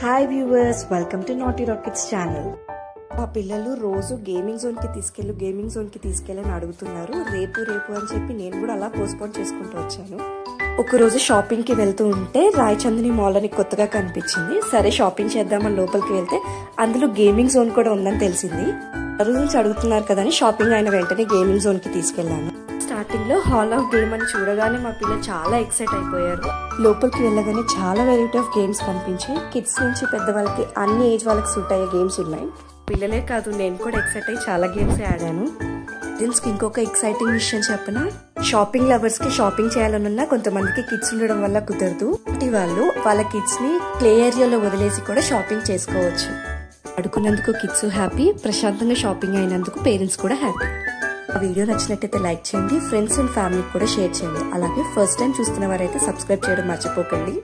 Hi viewers, welcome to Naughty Rockets channel. మా పిల్లలు రోజు గేమింగ్ జోన్ కి తీసుకెళ్ళని అడుగుతున్నారు. రేపు అని చెప్పి నేను కూడా అలా పోస్ట్పోన్ చేసుకుంటూ వచ్చాను. ఒక రోజు షాపింగ్ కి వెళ్తూ ఉంటే రాయచందని మాల్ అని కొత్తగా కనిపించింది. సరే షాపింగ్ చేద్దామని లోపలికి వెళ్తే అందులో గేమింగ్ జోన్ కూడా ఉందని తెలిసింది. రూల్స్ అడుగుతున్నారు కదా అని షాపింగ్ అయిన వెంటనే గేమింగ్ జోన్ కి తీసుకెళ్లాను. స్టార్టింగ్ లో హాల్ ఆఫ్ గేమ్ అని చూడగానే మా పిల్లలు చాలా ఎక్సైట్ అయిపోయారు. లోపలికి వెళ్ళగానే చాలా వెరైటీ ఆఫ్ గేమ్స్ కనిపించాయి. కిడ్స్ నుంచి పెద్దవాళ్ళకి అన్ని ఏజ్ వాళ్ళకి సూట్ అయ్యే గేమ్స్ ఉన్నాయి. పిల్లలే కాదు, నేను కూడా ఎక్సైట్ అయ్యి చాలా గేమ్స్ ఆడాను. దీనికి ఇంకొక ఎక్సైటింగ్ విషయం చెప్పిన, షాపింగ్ లవర్స్ కి షాపింగ్ చేయాలనున్నా కొంతమందికి కిడ్స్ ఉండడం వల్ల కుదరదు. వాళ్ళు వాళ్ళ కిడ్స్ ని ప్లే ఏరియాలో వదిలేసి కూడా షాపింగ్ చేసుకోవచ్చు. ఆడుకున్నందుకు కిడ్స్ హ్యాపీ, ప్రశాంతంగా షాపింగ్ అయినందుకు పేరెంట్స్ కూడా హ్యాపీ. ఆ వీడియో నచ్చినట్టయితే లైక్ చేయండి, ఫ్రెండ్స్ అండ్ ఫ్యామిలీకి కూడా షేర్ చేయండి. అలాగే ఫస్ట్ టైం చూస్తున్న వారైతే సబ్స్క్రైబ్ చేయడం మర్చిపోకండి.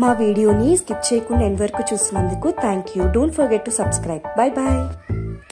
మా వీడియోని స్కిప్ చేయకుండా ఎండ్ వరకు చూసినందుకు thank you. Don't forget to subscribe. Bye bye.